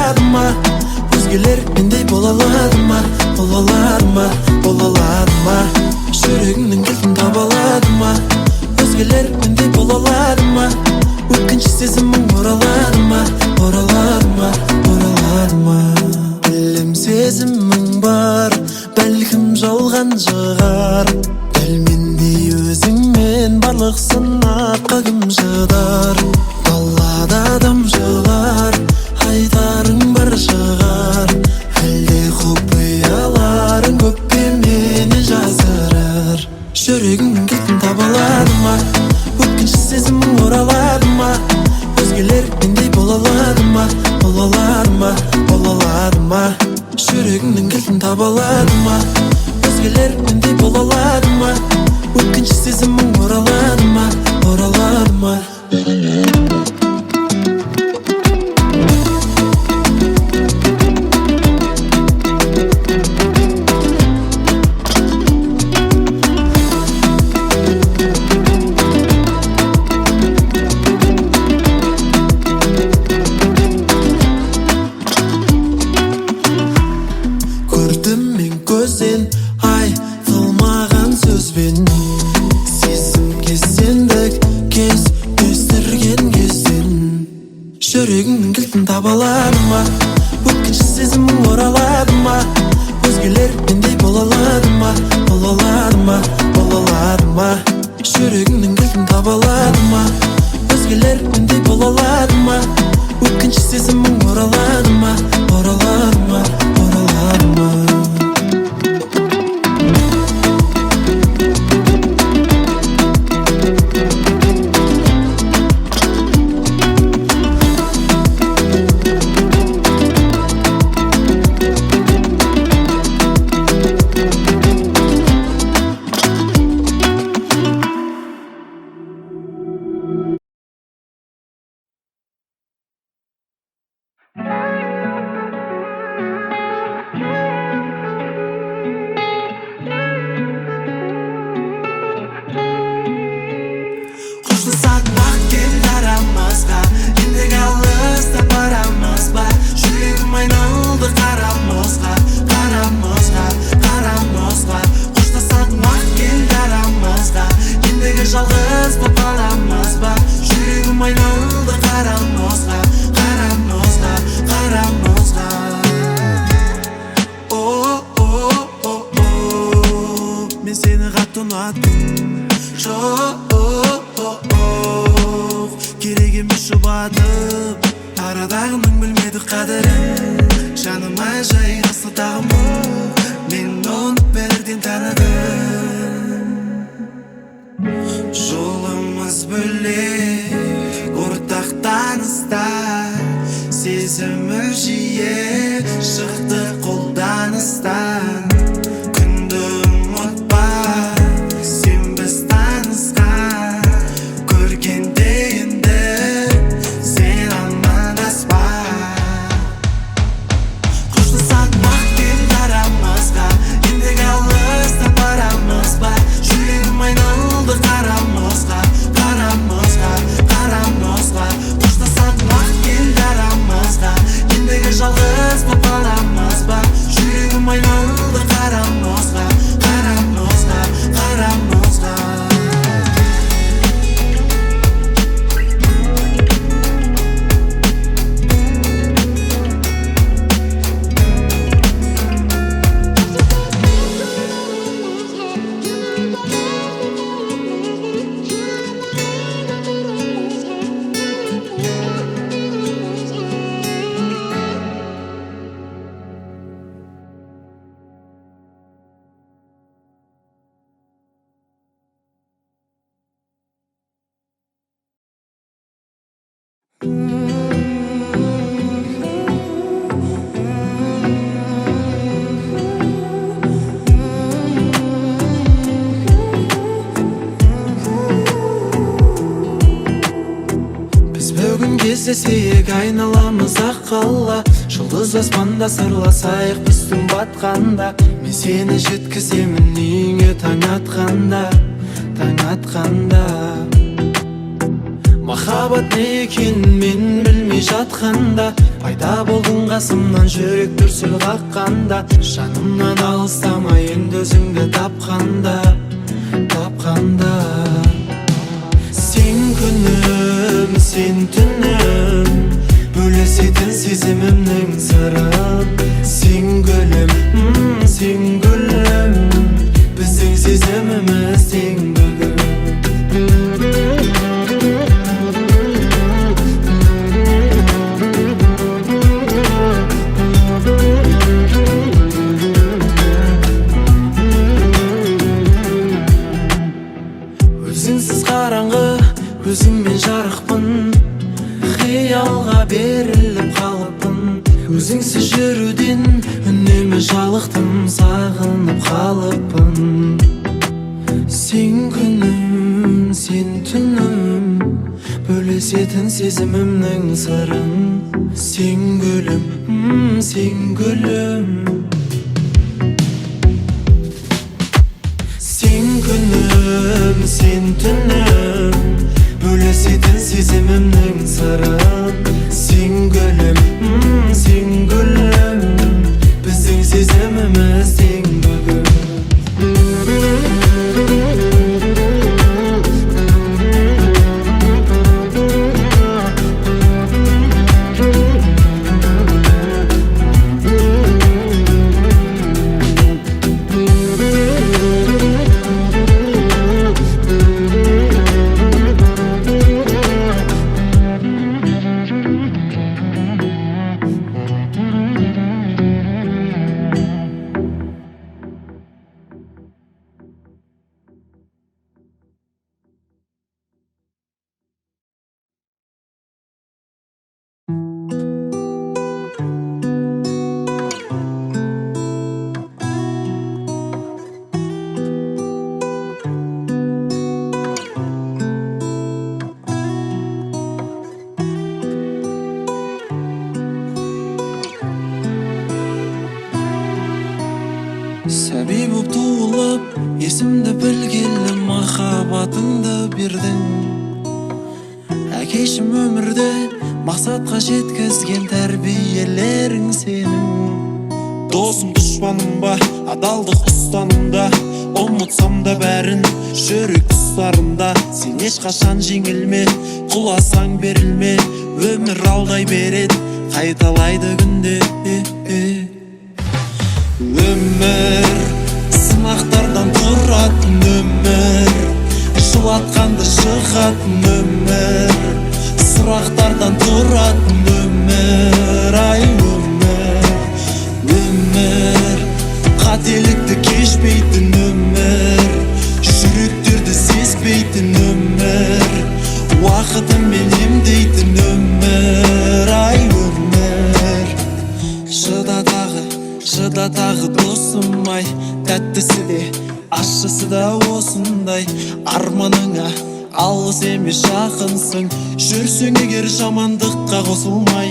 alады ма? Өзгелер мендей бола алады ма? Бола алады ма? Бола алады ма? Жүрегіңнің кілтін таба алады ма? Өзгелер мендей бола алады ма? Өткінші сезімің оралады ма? Оралады ма? Оралады ма? Білем сезімің бар, бәлкім жалған шығар. Дәл мендей өзіңмен барлық сынаққа кім шыдар? Далада адам жылар, айтарың бар шығар. Әлде құпияларың көп пе мені жасырар? Жүрегіңнің кілтін таба алады ма? Өткінші сезімің оралады ма? Өзгелер мендей бола алады ма? Бола алады ма? Бола алады ма? Жүрегіңнің кілтін таба алады ма? Өзгелер мендей бола алады ма? Өткінші сезімің оралады ма? Оралады ма? Көрдім мен көзден айтылмаған сөзбен, сезімге сендік кез өстірген кезден. Жүрегіңнің кілтін таба алады ма? Өткінші сезімің оралады ма? Өзгелер мендей бола алады ма? Бола алады ма? Бола алады ма? Жүрегіңнің кілтін таба алады ма? Өзгелер мендей бола алады ма? Өткінші сезімің оралады ма? Оралады ма? Оралады ма? Қоштасатын уақыт келді арамызға, ендігі алыстап барамыз ба? Жүрегім айналды қарамызға, қарамызға, қарамызға. Қоштасатын уақыт келді арамызға, ендігі жалғыз боп қаламыз ба? Жүрегім айналды қарамызға, қарамызға, қарамызға. Мен сені қатты ұнаттым, керек емес жұбатып, арадағының білмеді қадірін. Жаныма жайғасты тағымы, мен оны бірден таныдым. Жолымыз бөлек, ортақ таныста, сезімі жиі шықты қолданыстан. Күнді ұмытпа, сен біз танысқан, көргенде енді сен амандаспа. Қоштасатын уақыт келді арамызға, ендігі алыстап барамыз ба? Жүрегім айналды қарамызға, қарамызға, қарамызға. Қоштасатын уақыт келді арамызға, ендігі жалғыз боп қаламыз ба? Жүрегім айналды қарамызға, қарамызға, қарамызға. Кездесейік айналамыз ақ қала, жұлдыз аспанда сырласайық біз түн батқанда. Мен сені жеткіземін үйіңе таң атқанда, таң атқанда. Махаббат не екенін мен білмей жатқанда, пайда болдың қасымнан, жүрек дүрсіл қаққанда, жанымнан алыстамай енді өзіңді тапқанда. Сен күнім, сен түнім, бөлісетін сезімімнің сырын. Сен гүлім, сен гүлім, біздің сезіміміз тең бүгін. Өзіңсіз қараңғы, өзіңмен жарықпын, қиялға беріліп қалыппын. Өзіңсіз жүруден үнемі жалықтым, сағынып қалыппын. Сен күнім, сен түнім, бөлісетін сезімімнің сырын. Сен гүлім, сен гүлім. Сен күнім, сен түнім, бөлісетін сезімімнің сырын. Сен гүлім, сен гүлім, біздің сезіміміз тең бүгін. Сәби боп туылып, есімді білгелі махаббатыңды бердің. Әкешім өмірде мақсатқа жеткізген тәрбиелерің сенің. Досым дұшпаным ба, адалдық ұстанымда, ұмытсам да бәрін жүрек тұстарында. Сен ешқашан жеңілме, құласаң берілме, өмір алдай береді, қайталайды күнде. Өмір сынақтардан тұратын өмір, жылатқанды шығатын өмір, сұрақтардан тұратын өмір. Ай өмір, қателікті кешпейтін өмір, жүректерді сезбейтін өмір, уақытымен емдейтін өмір. Ай шыда тағы досым-ай, тәттісі де ащысы да осындай. Арманыңа алыс емес жақынсың, жүрсең егер жамандыққа қосылмай.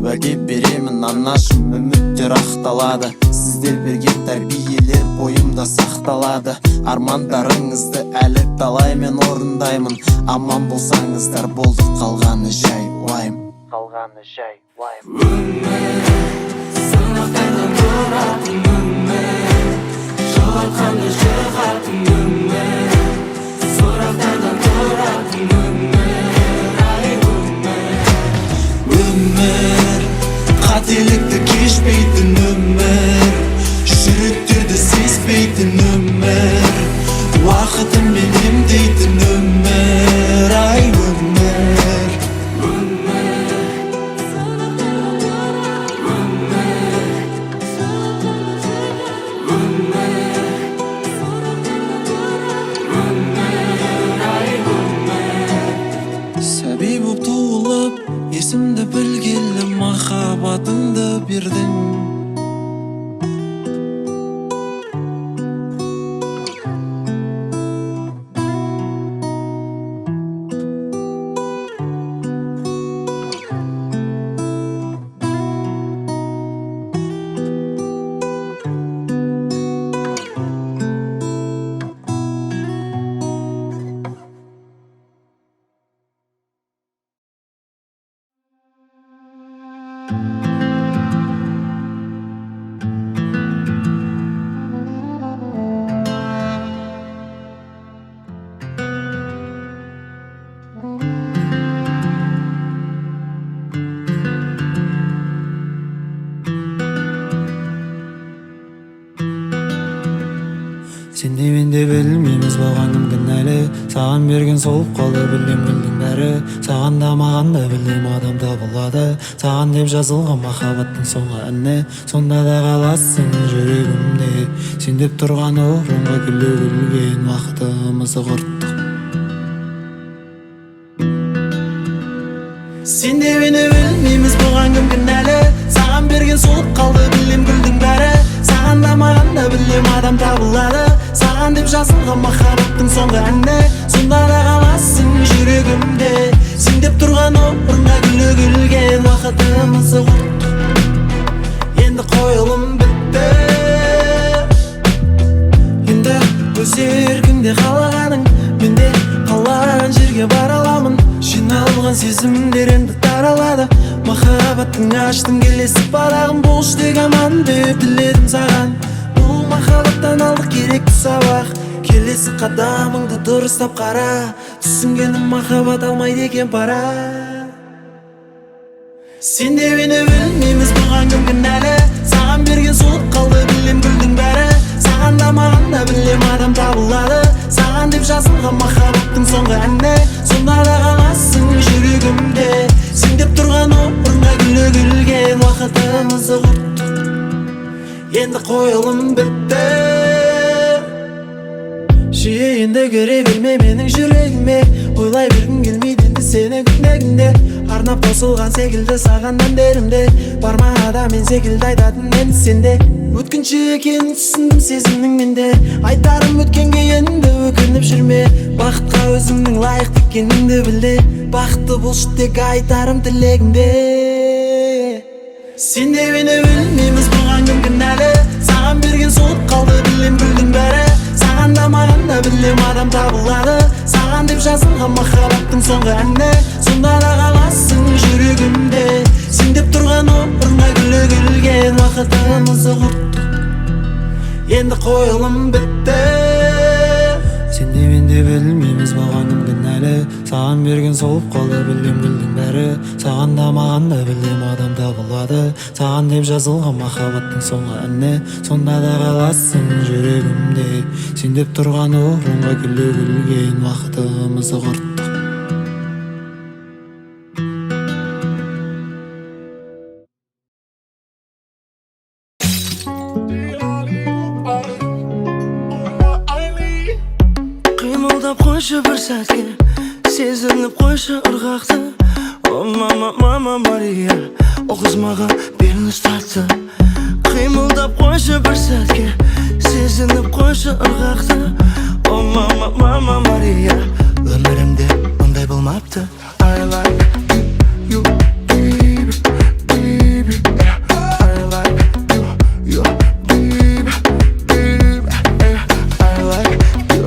Уәде беремін анашым, үміттер ақталады, сіздер берген тәрбиелер бойымда сақталады. Армандарыңызды әлі талай мен орындаймын, аман болсаңыздар болды, қалғаны жай уайым. Сынақтардан тұратын өмір, жылатқанды шығатын өмір, сұрақтардан тұратын өмір. Ай өмір, қателікті кешпейтін өмір, жүректерді сезбейтін өмір, уақытымен емдейтін өмір. Ай сәби боп туылып, есімді білгелі махаббатыңды бердің. Sen de men de bilmeymiz bolganym kynäli. Sagan bergen solup kaldy bildim bildim bäri. Sagan da magan da bildim adam da bolady. Sagan dep жазылган махабаттын соңу anne. Sonda da kalasың жүрөгүмдө. Sen dep турган орунга күлгөн вакытымызды курттук. Sen de meni bilmeymiz bolganym kynäli. Sagan bergen solup kaldy bildim bildim bäri. Sagan da magan da bildim adam da bolady. Sagan dep жазылган махабаттын соңу anne. Sonda da kalasың жүрөгүмдө. Sen dep турган орунга күлгөн вакытымызды курттук. Endi koyulum bitdi. Endi өз эркиңде калганың, менде калган жерге бара аламын. Жиналган сезимдер энди таралады. Махабаттың аштың келесі барагын болуш дег аман деп тиледим саган. Бул махабаттан алдык керекти сабак. Келесі кадамыңды дурустап кара. Түсүнгөнүм махаббат алмайт экен пара. Sen de meni bilmeymiz bolganym kynäli. Sagan bergen solup kaldy bildim bildim bäri. Sagan da magan da bildim adam da bolady. Sagan dep жазылган махабаттын соңу anne. Sonda da kalasың жүрөгүмдө. Sen dep турган орунга күлгөн вакытымызды курттук. Endi koyulum bitdi. Şiirinde görebilme mening жүрөгүмө. Ойлай бергим келмейт энди сени күндө. Арнап косулган секилде сагандан деримде. Бармада мен секилде айтатын энди сенде. Өткүнчү экенин түшүндүм сезимиң менде. Айтарым өткөнгө энди өкүнүп жүрмө. Бакытка өзүңдүн ылайык экениңди билде. Бакытты болуш тек айтарым тилегимде. Sen de meni bilmeymiz bolganym kynäli. Sagan bergen solup kaldy bildim bildim bäri. Sagan da magan da bildim adam da bolady. Sagan dep жазылган махабаттын соңу anne. Sonda da kalasың жүрөгүмдө. Sen dep турган орунга күлгөн вакытымызды курттук. Endi koyulum bitdi. Sen de men de bilmeymiz bolganym kynäli. Sagan bergen solup kaldy bildim bildim bäri. Sagan da magan da bildim adam da bolady. Sagan dep жазылган махабаттын соңу anne. Sonda da kalasың жүрөгүмдө. Sen dep турган орунга күлгөн вакытымызды курттук. Кыймылдап койчу бир сәтке, сезинип койчу ыргакты. О мама, мама Мария, о кыз мага бериниз тартты. Кыймылдап койчу бир сәтке, сезинип койчу ыргакты. О мама, мама Мария, өмүрүмдө мындай болмапты. I like you, baby, baby. I like you, baby, baby. I like you,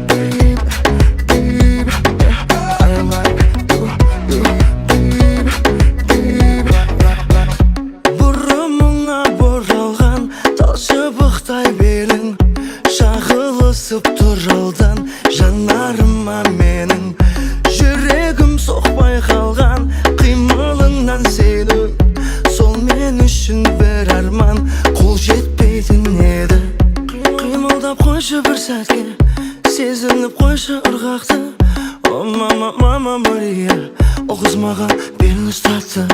baby, baby. I like you, baby, baby. Бурумуңа боралган тал чыбыктай белиң, шагылысып туралдан жанарыма менің. Жүрегім соқпай қалған қимылыңнан сенің. Сол мен үшін бір арман қол жетпейтін еді. Қимылдап қойшы бір сәтке, сезініп қойшы ырғақты. О мама, мама Мария, о қыз маған берініс тартты.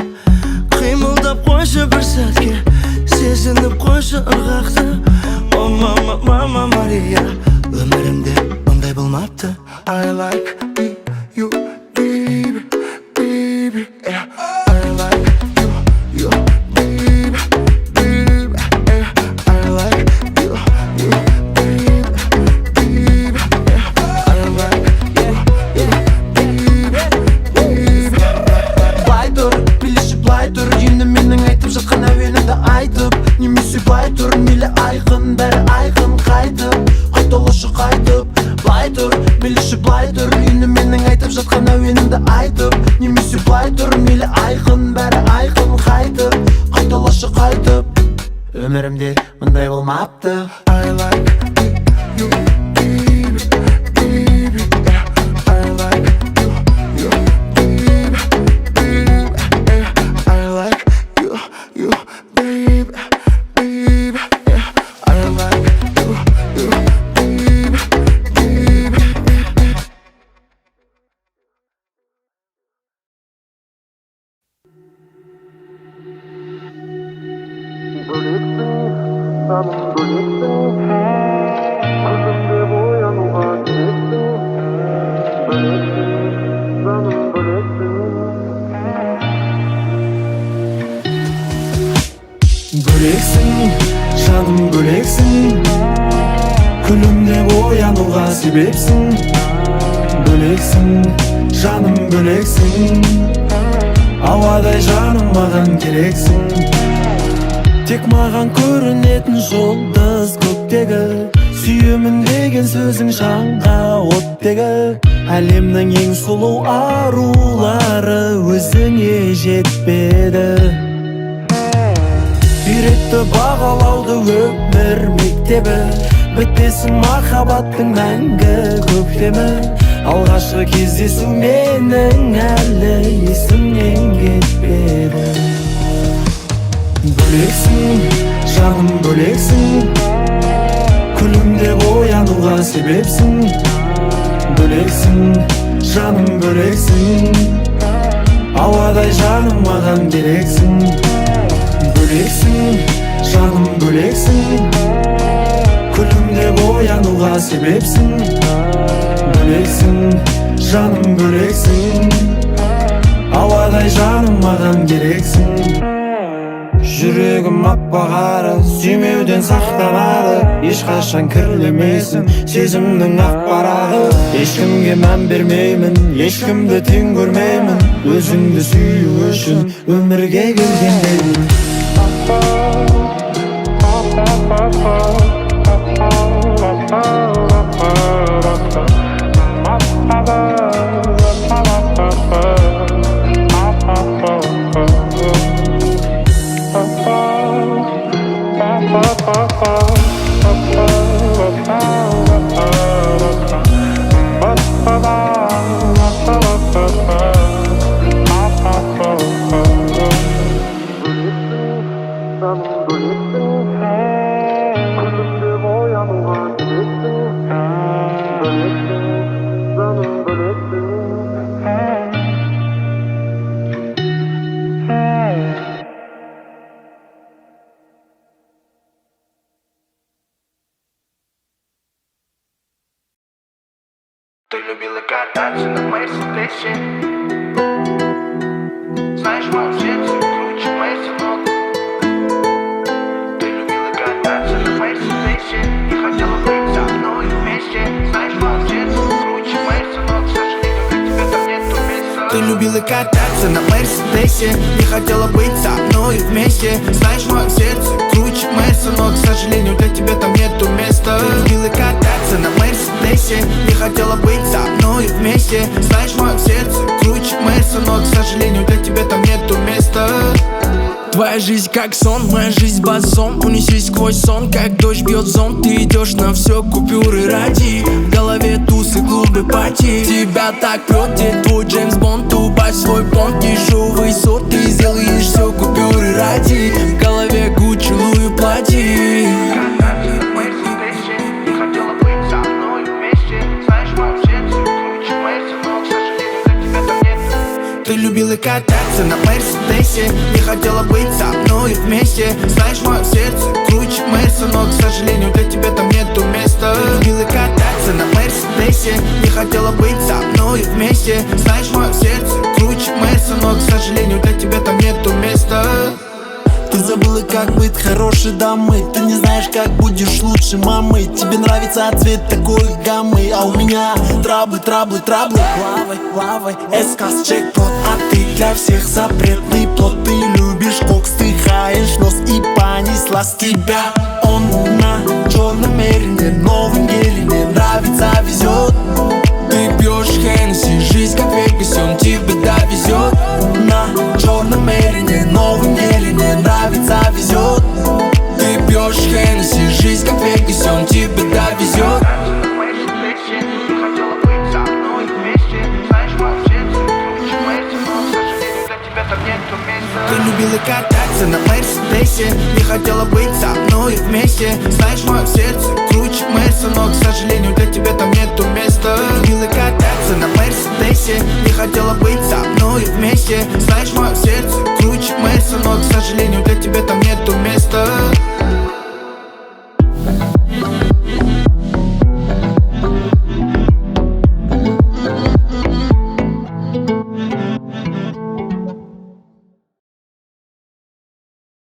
Қимылдап қойшы бір сәтке, сезініп қойшы ырғақты. О мама, мама Мария, өмірімде ондай болмапты. I like you, baby, baby, yeah. I like you, baby, baby, yeah. I like you, baby, baby, yeah. I like you, baby, baby. Былай тұр, билешіп былай тұр, енді менің айтып жатқан әуенімді айтып. Немесе былай тұр, мейлі айқын, бәрі айқын қайтып. Айтолышы қайтып, былай тұр, билешіп былай тұр, енді менің айтып жатқан әуенімді айтып. Немесе былай тұр, мейлі айқын, бәрі айқын Өмірімде мындай болмапты. I like you, baby, baby. I like you, baby, baby. I like you, baby, baby. I like you, baby, baby. Böлекsin, жаным böлекsin. Күлімде оянуға себепсің. Бöлекsin, жаным böлекsin. Ауадай жаным маған керексің. Тек маған көрінетін жұлдыз көктегі, сүйемін деген сөзің жанға оттегі. Әлемнің ең сұлу арулары өзіңе жетпеді. Үйретті бағалауды өмір мектебі, бітпесін махаббаттың мәңгі көктемі. Алғашқы кездесу менің әлі есімнен кетпеді. Бөлексің, жаным бөлексің. Күлімде оянуға себепсің. Бөлексің, жаным бөлексің. Ауадай жаным маған керексің. Бөлексің, жаным бөлексің. Күлімде оянуға себепсің. Бөлексің, жаным бөлексің. Ауадай жаным маған керексің. Жүрегім аппағары, сүймеуден сақтанады. Ешқашан кірлемесін сезімнің ақ парағы. Ешкімге мән бермеймін, ешкімді тең көрмеймін. Өзіңді сүю үшін өмірге келгендеймін. Ты любила кататься на Мерседесе. Знаешь, в моем сердце круче Мерседес. Ты любила кататься на Мерседесе и хотела быть со мной вместе. Знаешь, в моем сердце круче Мерседес, но, к сожалению, для тебя там нету места. Ты любила кататься на Мерседесе и хотела быть со мной вместе. Знаешь, в моем сердце круче Мерседес, но, к сожалению, для тебя там нету места. Ты любила кататься на Мерседесе и хотела быть со мной вместе. Знаешь, в моем сердце круче Мерседес, но, к сожалению, для тебя там нету места. Твоя жизнь как сон, моя жизнь базон. Унесись сквозь сон, как дождь бьет зонт. Ты идешь на все, купюры ради. В голове тусы, клубы, пати. Тебя так прет, где твой Джеймс Бонд. Убавь свой понт, дешевый сорт. Ты сделаешь все, купюры ради. В голове Гуччи, Луи, плати. Ты любила кататься на Мерседесе и хотела быть со мной вместе. Знаешь, в моем сердце круче Мерседес, но, к сожалению, для тебя там нету места. Ты любила кататься на Мерседесе и хотела быть со мной вместе. Знаешь, в моем сердце круче Мерседес, но, к сожалению, для тебя там нету места. Ты забыла, как быть хорошей дамой. Ты не знаешь, как будешь лучше мамой. Тебе нравится цвет такой гаммы, а у меня траблы, траблы, траблы. Лавой, лавой, эсказ, чекпот. А ты для всех запретный плод. Ты любишь кокс, ты хаешь нос и понеслась тебя. Он на черном мерине, новом гелине, нравится, везет. Ты пьешь Хеннесси, жизнь как в Вегасе, он тебе довезет. На черном мерине, новом гелине, нравится, везет. Ты Хеннесси, жизнь как в Вегасе, он тебя довезет. На Мерседесе, не хотела быть со мной вместе. Знаешь, мое сердце круче Мерси, но, к сожалению, для тебя там нету места. Ты любила кататься на Мерседесе, не хотела быть со мной вместе. Знаешь, мое сердце круче Мерси, но, к сожалению, для тебя там нету места. Ты любила кататься на Мерседесе, не хотела быть со мной вместе. Знаешь, мое сердце круче Мерси, но, к сожалению,